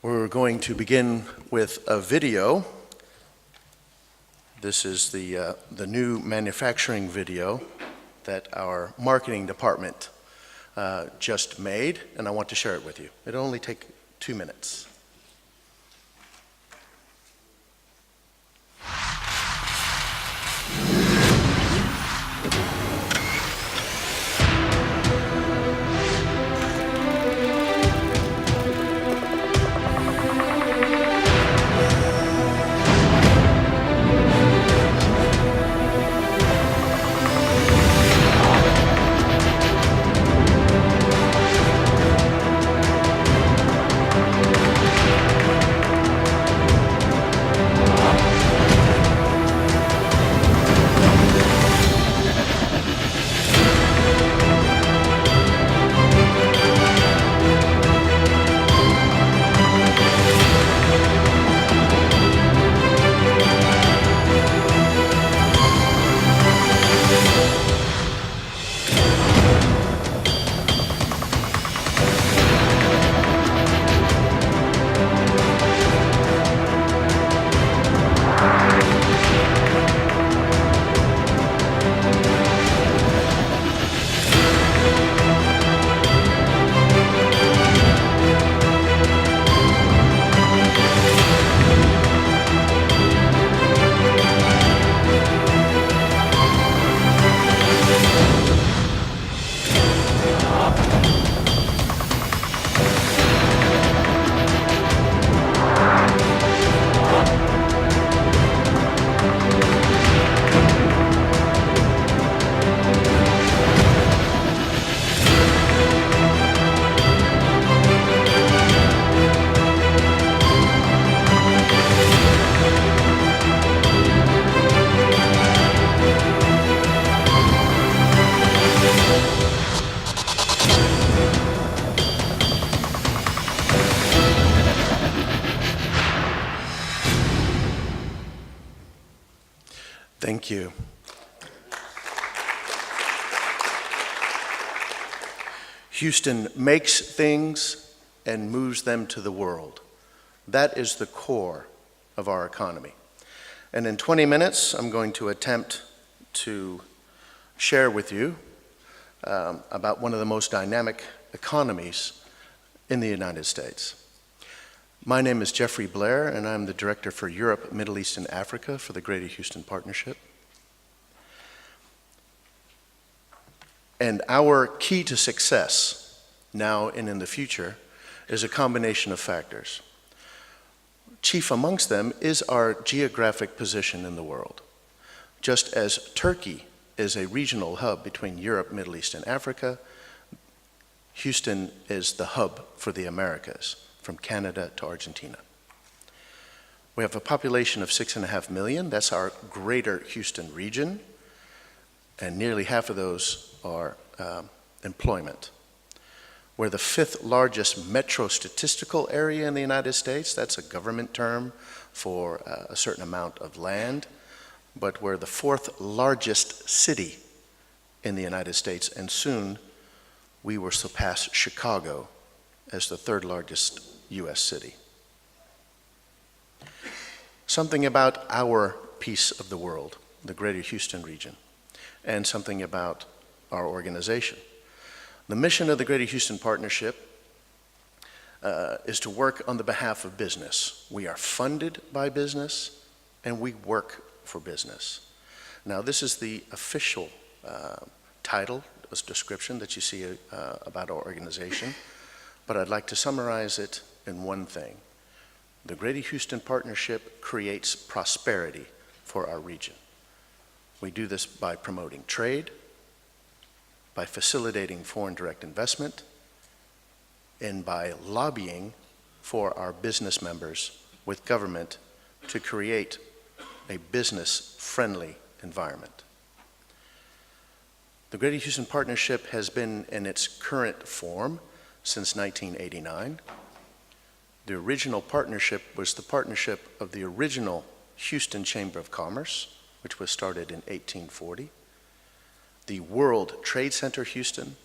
We're going to begin with a video. This is the new manufacturing video that our marketing department just made, and I want to share it with you. It'll only take 2 minutes. Thank you. Houston makes things and moves them to the world. That is the core of our economy. And in 20 minutes, I'm going to attempt to share with you about one of the most dynamic economies in the United States. My name is Jeffrey Blair, and I'm the Director for Europe, Middle East, and Africa for the Greater Houston Partnership. And our key to success, now and in the future, is a combination of factors. Chief amongst them is our geographic position in the world. Just as Turkey is a regional hub between Europe, Middle East, and Africa, Houston is the hub for the Americas, from Canada to Argentina. We have a population of 6.5 million. That's our greater Houston region, and nearly half of those are employment. We're the 5th largest metro statistical area in the United States. That's a government term for a certain amount of land, but we're the 4th largest city in the United States, and soon we will surpass Chicago as the 3rd largest U.S. city. Something about our piece of the world, the Greater Houston region, and something about our organization. The mission of the Greater Houston Partnership is to work on the behalf of business. We are funded by business, and we work for business. Now, this is the official title, this description that you see about our organization, but I'd like to summarize it in one thing. The Greater Houston Partnership creates prosperity for our region. We do this by promoting trade, by facilitating foreign direct investment, and by lobbying for our business members with government to create a business-friendly environment. The Greater Houston Partnership has been in its current form since 1989. The original partnership was the partnership of the original Houston Chamber of Commerce, which was started in 1840, the World Trade Center Houston,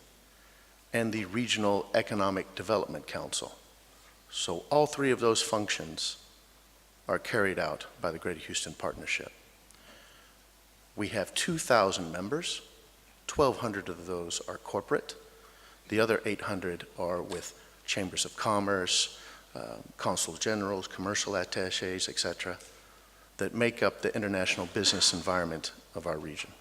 and the Regional Economic Development Council, So all three of those functions are carried out by the Greater Houston Partnership. We have 2,000 members. 1,200 of those are corporate. The other 800 are with chambers of commerce, consuls generals, commercial attachés, etc., that make up the international business environment of our region.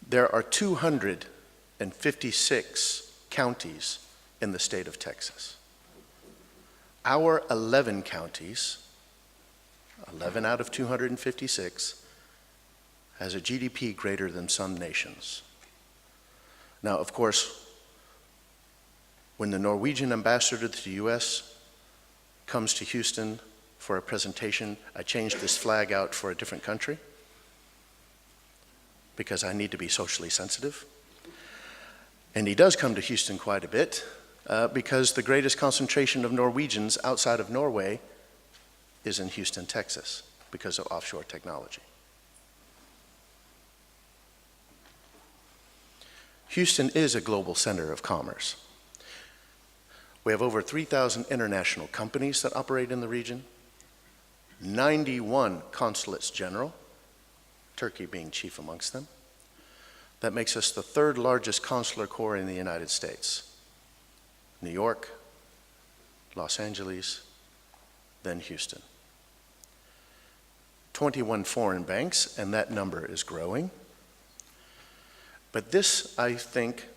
There are 256 counties in the state of Texas. Our 11 counties, 11 out of 256, has a GDP greater than some nations. Now, of course, when the Norwegian ambassador to the US comes to Houston for a presentation, I changed this flag out for a different country because I need to be socially sensitive. And he does come to Houston quite a bit because the greatest concentration of Norwegians outside of Norway is in Houston, Texas, because of offshore technology. Houston is a global center of commerce. We have over 3,000 international companies that operate in the region, 91 consulates general, Turkey being chief amongst them. That makes us the third largest consular corps in the United States. New York, Los Angeles, then Houston. 21 foreign banks, and that number is growing. But this, I think,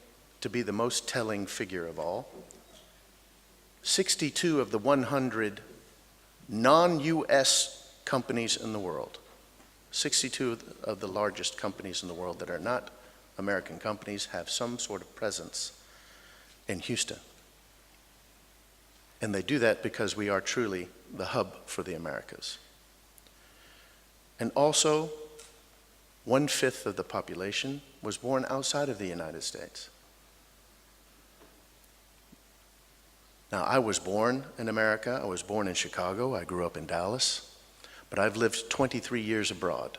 to be the most telling figure of all, 62 of the 100 non-US companies in the world, 62 of the largest companies in the world that are not American companies have some sort of presence in Houston. And they do that because we are truly the hub for the Americas. And also, 1/5 of the population was born outside of the United States. Now, I was born in America. I was born in Chicago. I grew up in Dallas. But I've lived 23 years abroad,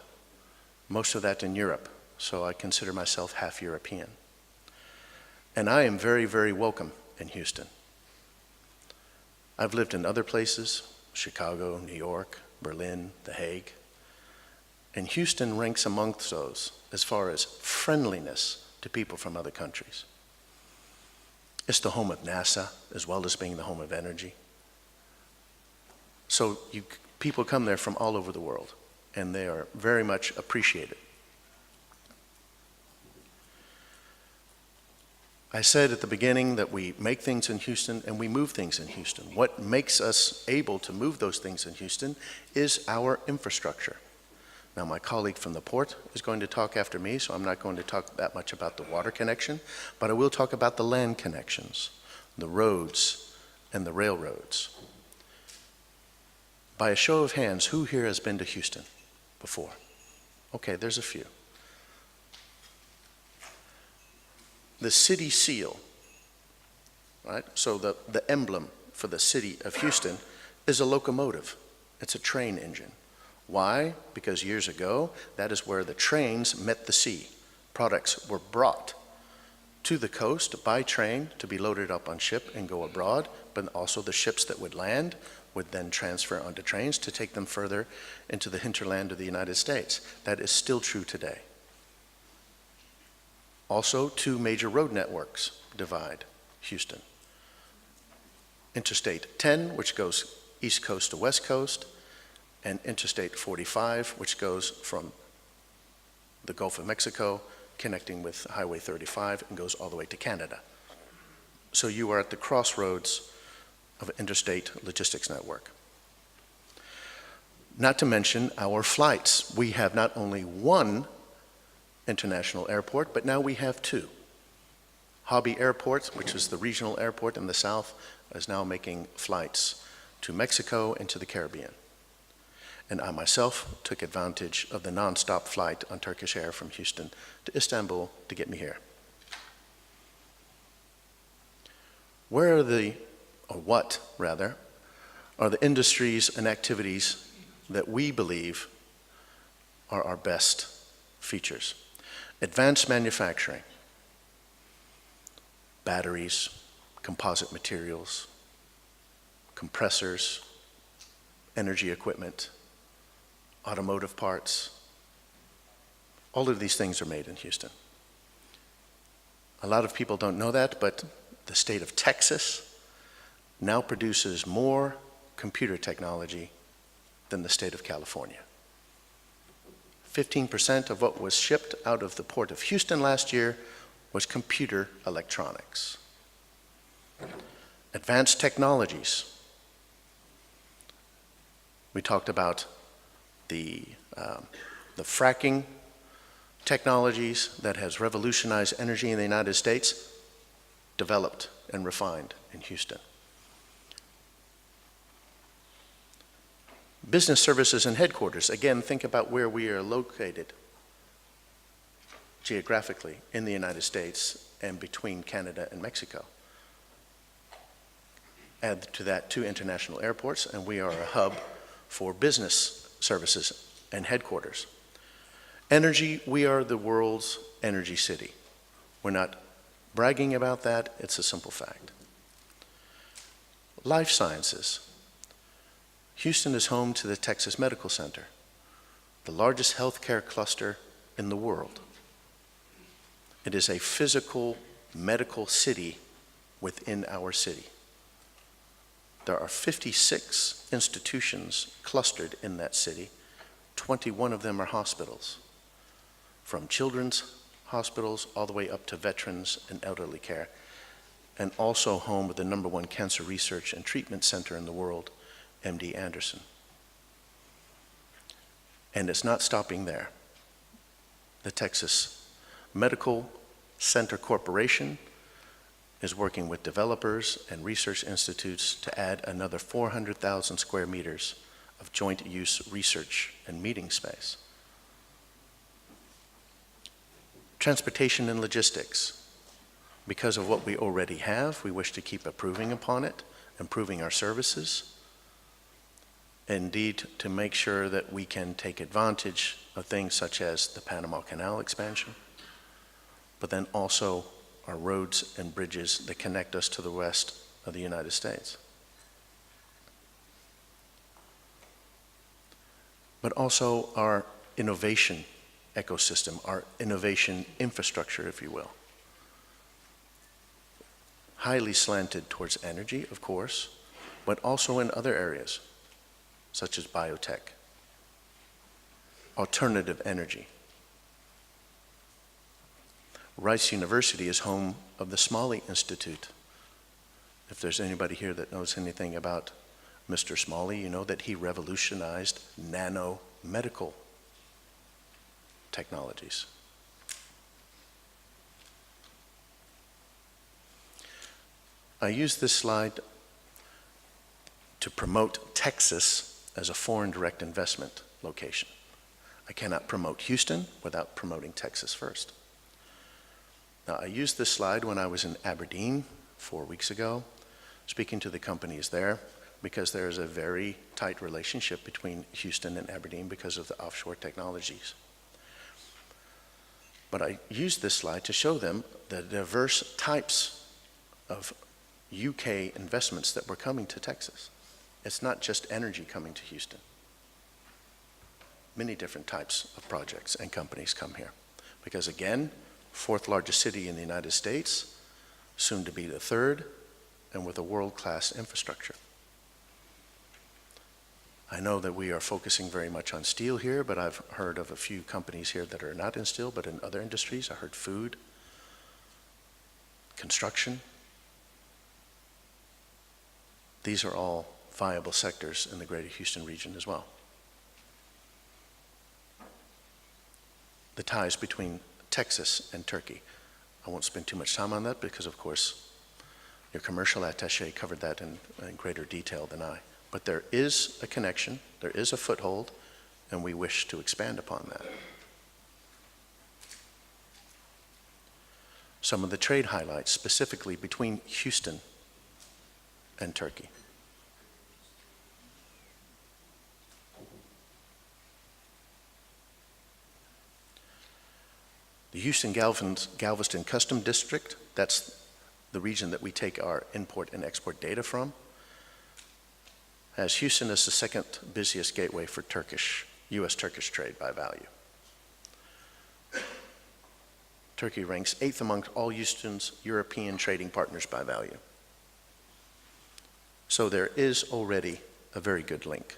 most of that in Europe, so I consider myself half European. And I am very, very welcome in Houston. I've lived in other places, Chicago, New York, Berlin, The Hague. And Houston ranks amongst those as far as friendliness to people from other countries. It's the home of NASA, as well as being the home of energy. So people come there from all over the world, and they are very much appreciated. I said at the beginning that we make things in Houston and we move things in Houston. What makes us able to move those things in Houston is our infrastructure. Now, my colleague from the port is going to talk after me, so I'm not going to talk that much about the water connection, but I will talk about the land connections, the roads, and the railroads. By a show of hands, who here has been to Houston before? Okay, there's a few. The city seal, right? So the emblem for the city of Houston is a locomotive. It's a train engine. Why? Because years ago, that is where the trains met the sea. Products were brought to the coast by train to be loaded up on ship and go abroad, but also the ships that would land would then transfer onto trains to take them further into the hinterland of the United States. That is still true today. Also, 2 major road networks divide Houston. Interstate 10, which goes east coast to west coast, and Interstate 45, which goes from the Gulf of Mexico, connecting with Highway 35, and goes all the way to Canada. So you are at the crossroads of an interstate logistics network. Not to mention our flights. We have not only one international airport, but now we have 2. Hobby Airport, which is the regional airport in the south, is now making flights to Mexico and to the Caribbean. And I myself took advantage of the non-stop flight on Turkish Air from Houston to Istanbul to get me here. What are the industries and activities that we believe are our best features? Advanced manufacturing, batteries, composite materials, compressors, energy equipment, automotive parts. All of these things are made in Houston. A lot of people don't know that, but the state of Texas now produces more computer technology than the state of California. 15% of what was shipped out of the port of Houston last year was computer electronics. Advanced technologies. We talked about the fracking technologies that has revolutionized energy in the United States, developed and refined in Houston. Business services and headquarters. Again, think about where we are located geographically in the United States and between Canada and Mexico. Add to that 2 international airports, and we are a hub for business services and headquarters. Energy, we are the world's energy city. We're not bragging about that, it's a simple fact. Life sciences. Houston is home to the Texas Medical Center, the largest healthcare cluster in the world. It is a physical medical city within our city. There are 56 institutions clustered in that city. 21 of them are hospitals, from children's hospitals all the way up to veterans and elderly care, and also home with the #1 cancer research and treatment center in the world, MD Anderson. And it's not stopping there. The Texas Medical Center Corporation is working with developers and research institutes to add another 400,000 square meters of joint use research and meeting space. Transportation and logistics. Because of what we already have, we wish to keep improving upon it, improving our services. Indeed, to make sure that we can take advantage of things such as the Panama Canal expansion, but then also our roads and bridges that connect us to the rest of the United States. But also our innovation ecosystem, our innovation infrastructure, if you will. Highly slanted towards energy, of course, but also in other areas, such as biotech, alternative energy. Rice University is home of the Smalley Institute. If there's anybody here that knows anything about Mr. Smalley, you know that he revolutionized nanomedical technologies. I use this slide to promote Texas as a foreign direct investment location. I cannot promote Houston without promoting Texas first. Now, I used this slide when I was in Aberdeen 4 weeks ago, speaking to the companies there, because there is a very tight relationship between Houston and Aberdeen because of the offshore technologies. But I used this slide to show them the diverse types of UK investments that were coming to Texas. It's not just energy coming to Houston. Many different types of projects and companies come here. Because again, 4th largest city in the United States, soon to be the 3rd, and with a world-class infrastructure. I know that we are focusing very much on steel here, but I've heard of a few companies here that are not in steel, but in other industries. I heard food, construction. These are all viable sectors in the greater Houston region as well. The ties between Texas and Turkey. I won't spend too much time on that because, of course, your commercial attaché covered that in greater detail than I. But there is a connection, there is a foothold, and we wish to expand upon that. Some of the trade highlights, specifically between Houston and Turkey. The Houston Galveston Custom District, that's the region that we take our import and export data from, has Houston as the second busiest gateway for U.S.-Turkish trade by value. Turkey ranks 8th amongst all Houston's European trading partners by value. So there is already a very good link.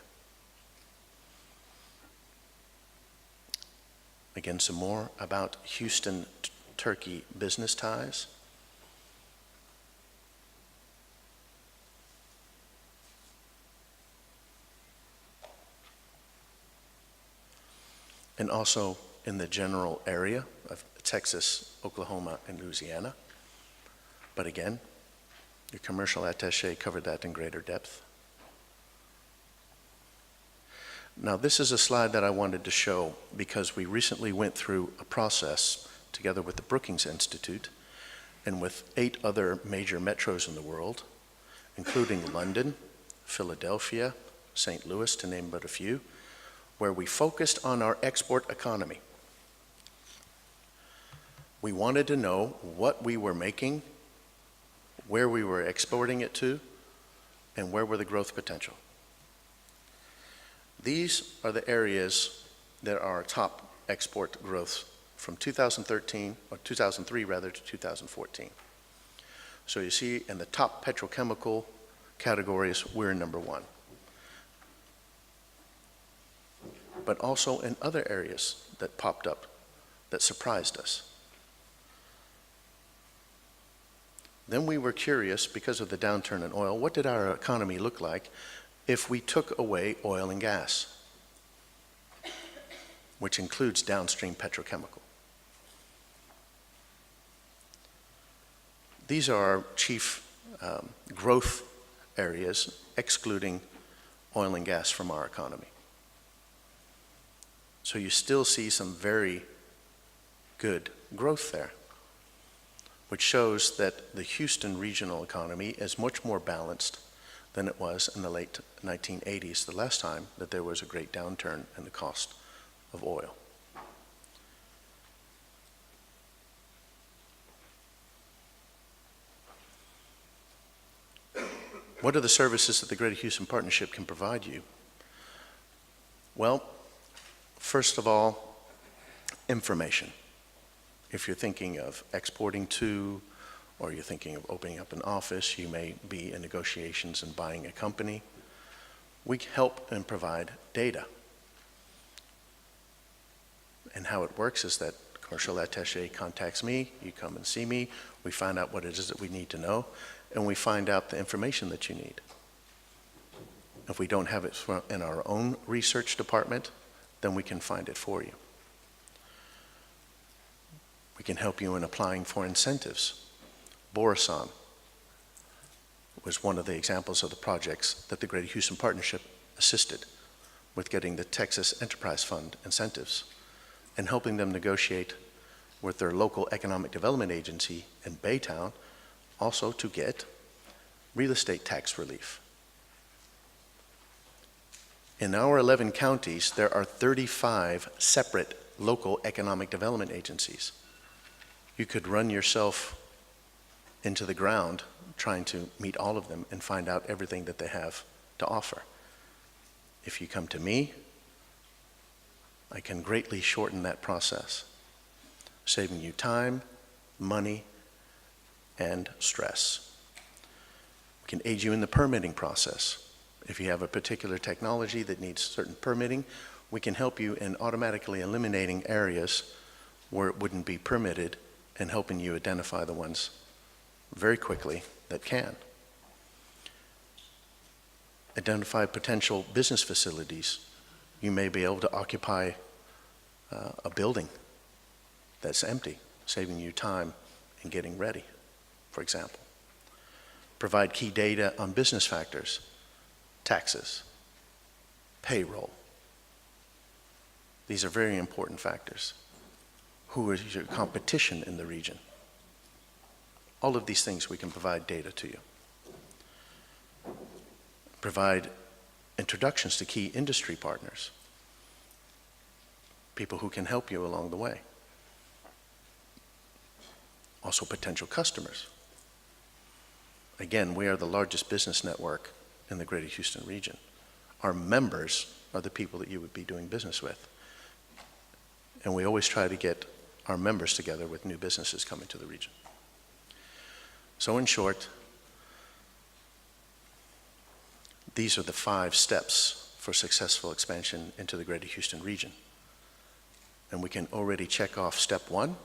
Again, some more about Houston-Turkey business ties. And also in the general area of Texas, Oklahoma, and Louisiana. But again, your commercial attaché covered that in greater depth. Now, this is a slide that I wanted to show because we recently went through a process together with the Brookings Institute and with 8 other major metros in the world, including London, Philadelphia, St. Louis, to name but a few, where we focused on our export economy. We wanted to know what we were making, where we were exporting it to, and where were the growth potential. These are the areas that are top export growth from 2003 rather, to 2014. So you see in the top petrochemical categories, we're number 1. But also in other areas that popped up that surprised us. Then we were curious, because of the downturn in oil, what did our economy look like if we took away oil and gas, which includes downstream petrochemical? These are our chief growth areas, excluding oil and gas from our economy. So you still see some very good growth there, which shows that the Houston regional economy is much more balanced than it was in the late 1980s, the last time that there was a great downturn in the cost of oil. What are the services that the Greater Houston Partnership can provide you? Well, first of all, information. If you're thinking of exporting to, or you're thinking of opening up an office, you may be in negotiations and buying a company, we help and provide data. And how it works is that commercial attaché contacts me, you come and see me, we find out what it is that we need to know, and we find out the information that you need. If we don't have it in our own research department, then we can find it for you. We can help you in applying for incentives. Borisan was one of the examples of the projects that the Greater Houston Partnership assisted with getting the Texas Enterprise Fund incentives and helping them negotiate with their local economic development agency in Baytown also to get real estate tax relief. In our 11 counties, there are 35 separate local economic development agencies. You could run yourself into the ground trying to meet all of them and find out everything that they have to offer. If you come to me, I can greatly shorten that process, saving you time, money, and stress. We can aid you in the permitting process. If you have a particular technology that needs certain permitting, we can help you in automatically eliminating areas where it wouldn't be permitted and helping you identify the ones very quickly that can. Identify potential business facilities. You may be able to occupy a building that's empty, saving you time in getting ready, for example. Provide key data on business factors, taxes, payroll. These are very important factors. Who is your competition in the region? All of these things we can provide data to you. Provide introductions to key industry partners, people who can help you along the way. Also potential customers. Again, we are the largest business network in the greater Houston region. Our members are the people that you would be doing business with. And we always try to get our members together with new businesses coming to the region. So in short, these are the 5 steps for successful expansion into the greater Houston region. And we can already check off step 1,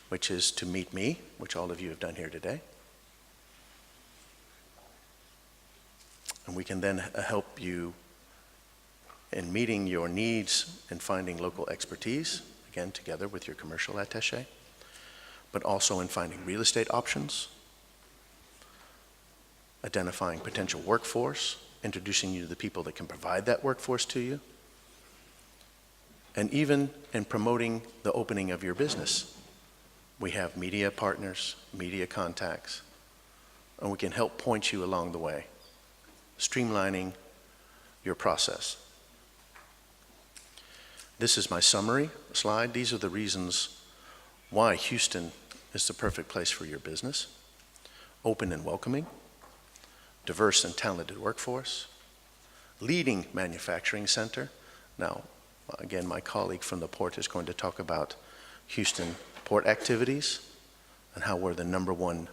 which is to meet me, which all of you have done here today. And we can then help you in meeting your needs and finding local expertise, again, together with your commercial attaché, but also in finding real estate options, identifying potential workforce, introducing you to the people that can provide that workforce to you, and even in promoting the opening of your business. We have media partners, media contacts, and we can help point you along the way, streamlining your process. This is my summary slide. These are the reasons why Houston is the perfect place for your business. Open and welcoming, diverse and talented workforce, leading manufacturing center. Now, again, my colleague from the port is going to talk about Houston port activities and how we're the #1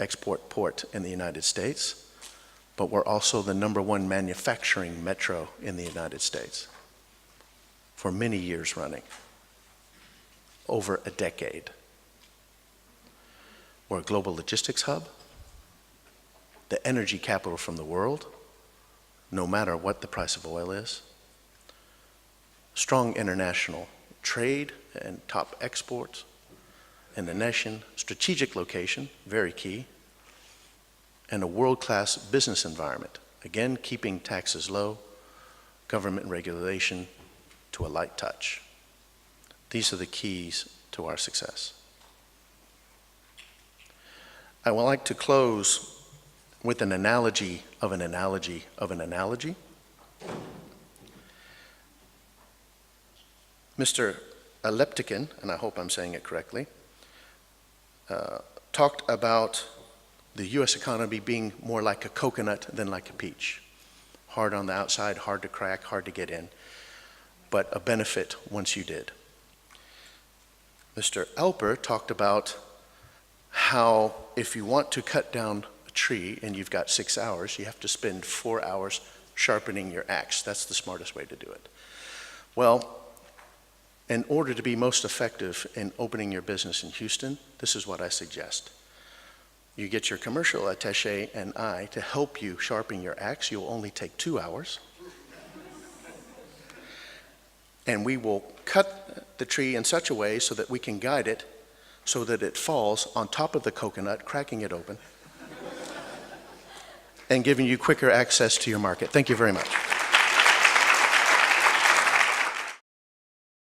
export port in the United States, but we're also the #1 manufacturing metro in the United States for many years running, over a decade. We're a global logistics hub, the energy capital from the world, no matter what the price of oil is. Strong international trade and top exports in the nation, strategic location, very key, and a world-class business environment. Again, keeping taxes low, government regulation to a light touch. These are the keys to our success. I would like to close with an analogy of an analogy of an analogy. Mr. Aleptikin, and I hope I'm saying it correctly, talked about the U.S. economy being more like a coconut than like a peach. Hard on the outside, hard to crack, hard to get in, but a benefit once you did. Mr. Alper talked about how if you want to cut down a tree and you've got 6 hours, you have to spend 4 hours sharpening your axe. That's the smartest way to do it. Well, in order to be most effective in opening your business in Houston, this is what I suggest. You get your commercial attaché and I to help you sharpen your axe. You'll only take 2 hours. And we will cut the tree in such a way so that we can guide it so that it falls on top of the coconut, cracking it open, and giving you quicker access to your market. Thank you very much.